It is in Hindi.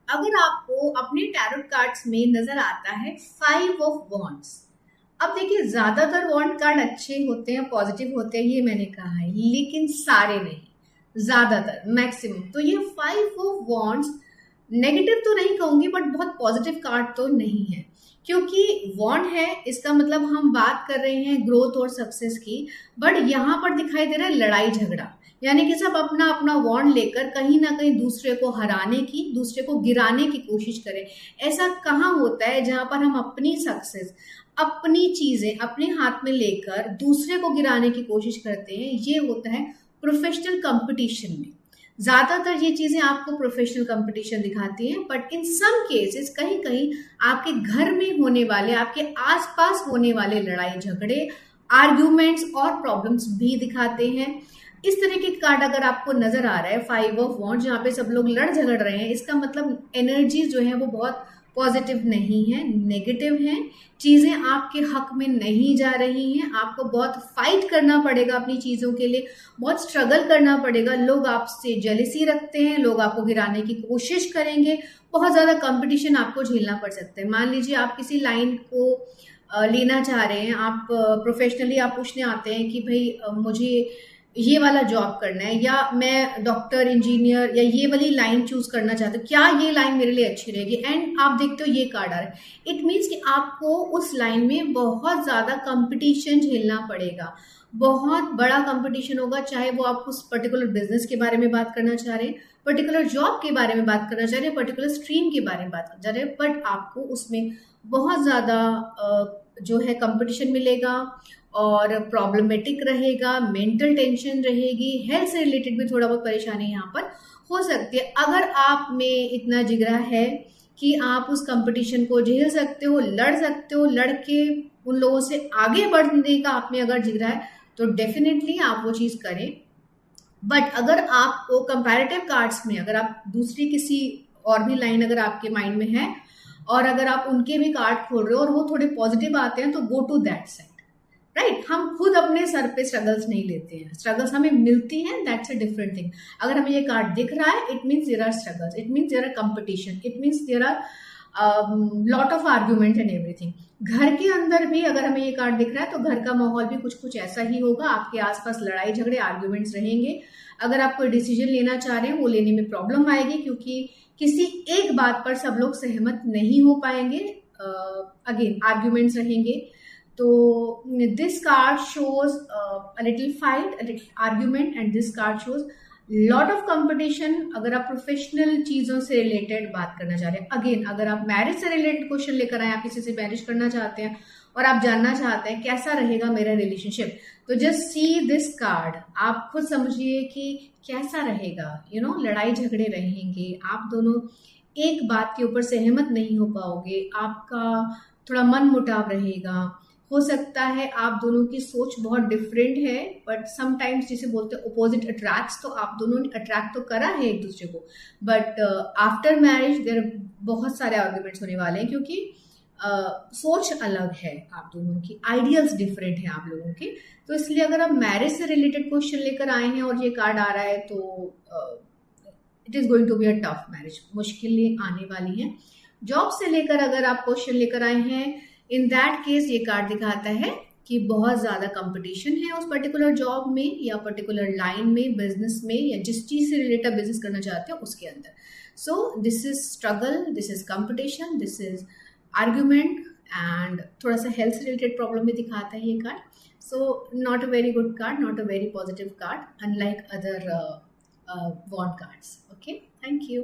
अगर आपको अपने टैरोट कार्ड्स में नजर आता है 5 ऑफ वॉन्ड्स, अब देखिए ज्यादातर वॉन्ड कार्ड अच्छे होते हैं, पॉजिटिव होते हैं, ये मैंने कहा है, लेकिन सारे नहीं, ज्यादातर मैक्सिमम। तो ये 5 ऑफ वॉन्ड्स नेगेटिव तो नहीं कहूंगी, बट बहुत पॉजिटिव कार्ड तो नहीं है, क्योंकि वॉन्ड है इसका मतलब हम बात कर रहे हैं ग्रोथ और सक्सेस की, बट यहाँ पर दिखाई दे रहा है लड़ाई झगड़ा, यानी कि सब अपना अपना वॉन्ड लेकर कहीं ना कहीं दूसरे को हराने की, दूसरे को गिराने की कोशिश करें। ऐसा कहाँ होता है जहां पर हम अपनी सक्सेस, अपनी चीजें अपने हाथ में लेकर दूसरे को गिराने की कोशिश करते हैं? ये होता है प्रोफेशनल कंपटीशन में। ज्यादातर ये चीजें आपको प्रोफेशनल कंपटीशन दिखाती हैं, बट इन सम केसेस कहीं कहीं आपके घर में होने वाले, आपके आसपास होने वाले लड़ाई झगड़े, आर्ग्यूमेंट्स और प्रॉब्लम्स भी दिखाते हैं। इस तरह के कार्ड अगर आपको नजर आ रहा है 5 ऑफ वॉन्ड, जहाँ पे सब लोग लड़ झगड़ रहे हैं, इसका मतलब एनर्जी जो है वो बहुत पॉजिटिव नहीं है, नेगेटिव है। चीजें आपके हक में नहीं जा रही हैं, आपको बहुत फाइट करना पड़ेगा अपनी चीजों के लिए, बहुत स्ट्रगल करना पड़ेगा। लोग आपसे जेलिसी रखते हैं, लोग आपको गिराने की कोशिश करेंगे, बहुत ज्यादा कंपटीशन आपको झेलना पड़ सकता है। मान लीजिए आप किसी लाइन को लेना चाह रहे हैं, आप प्रोफेशनली आप पूछने आते हैं कि भाई मुझे ये वाला जॉब करना है, या मैं डॉक्टर, इंजीनियर या ये वाली लाइन चूज करना चाहते हो, क्या ये लाइन मेरे लिए अच्छी रहेगी? एंड आप देखते हो ये कार्ड आ रहा है, इट मीन्स कि आपको उस लाइन में बहुत ज्यादा कंपटीशन झेलना पड़ेगा, बहुत बड़ा कंपटीशन होगा। चाहे वो आप उस पर्टिकुलर बिजनेस के बारे में बात करना चाह रहे हैं, पर्टिकुलर जॉब के बारे में बात करना चाह रहे हैं, पर्टिकुलर स्ट्रीम के बारे में बात करना चाह रहे हैं, बट आपको उसमें बहुत ज्यादा जो है कंपटीशन मिलेगा और प्रॉब्लमेटिक रहेगा, मेंटल टेंशन रहेगी, हेल्थ से रिलेटेड भी थोड़ा बहुत परेशानी यहाँ पर हो सकती है। अगर आप में इतना जिगरा है कि आप उस कंपटीशन को झेल सकते हो, लड़ सकते हो, लड़ के उन लोगों से आगे बढ़ने का आप में अगर जिगरा है, तो डेफिनेटली आप वो चीज करें। बट अगर आपको कंपैरेटिव कार्ड्स में, अगर आप दूसरी किसी और भी लाइन अगर आपके माइंड में है और अगर आप उनके भी कार्ड खोल रहे हो और वो थोड़े पॉजिटिव आते हैं, तो go to that side, right. हम खुद अपने सर पे स्ट्रगल्स नहीं लेते हैं, स्ट्रगल्स हमें मिलती हैं, दैट्स अ डिफरेंट थिंग। अगर हमें ये कार्ड दिख रहा है, it means there are struggles, it means there are competition, it means there are lot of argument and everything. घर के अंदर भी अगर हमें ये कार्ड दिख रहा है, तो घर का माहौल भी कुछ कुछ ऐसा ही होगा, आपके आसपास लड़ाई झगड़े, आर्ग्यूमेंट्स रहेंगे। अगर आप कोई डिसीजन लेना चाह रहे हैं, वो लेने में प्रॉब्लम आएगी, क्योंकि किसी एक बात पर सब लोग सहमत नहीं हो पाएंगे, अगेन आर्ग्यूमेंट्स रहेंगे। तो this card shows a little fight, a little argument, and this card shows lot of competition. अगर आप प्रोफेशनल चीजों से रिलेटेड बात करना चाह रहे हैं, अगेन अगर आप मैरिज से रिलेटेड क्वेश्चन लेकर आए, आप किसी से मैरिज करना चाहते हैं और आप जानना चाहते हैं कैसा रहेगा मेरा रिलेशनशिप, तो जस्ट सी दिस कार्ड, आप खुद समझिए कि कैसा रहेगा। लड़ाई झगड़े रहेंगे, आप दोनों एक बात के ऊपर सहमत नहीं हो पाओगे, आपका थोड़ा मन मुटाव रहेगा, हो सकता है आप दोनों की सोच बहुत डिफरेंट है, बट समटाइम्स जिसे बोलते हैं अपोजिट अट्रैक्ट्स, तो आप दोनों ने अट्रैक्ट तो करा है एक दूसरे को, बट आफ्टर मैरिज देयर बहुत सारे आर्ग्यूमेंट्स होने वाले हैं, क्योंकि सोच अलग है, आप दोनों की आइडियल्स डिफरेंट है आप लोगों के। तो इसलिए अगर आप मैरिज से रिलेटेड क्वेश्चन लेकर आए हैं और ये कार्ड आ रहा है, तो it is going to be a tough marriage, मुश्किलें आने वाली हैं। जॉब से लेकर अगर आप क्वेश्चन लेकर आए हैं, इन दैट केस ये कार्ड दिखाता है कि बहुत ज्यादा कंपटीशन है उस पर्टिकुलर जॉब में या पर्टिकुलर लाइन में, बिजनेस में, या जिस चीज से रिलेटेड बिजनेस करना चाहते हो उसके अंदर। So this is struggle, this is competition, this is argument, and थोड़ा सा हेल्थ से रिलेटेड प्रॉब्लम भी दिखाता है ये card. So not a very good card, not a very positive card, unlike other wand cards. Okay, thank you.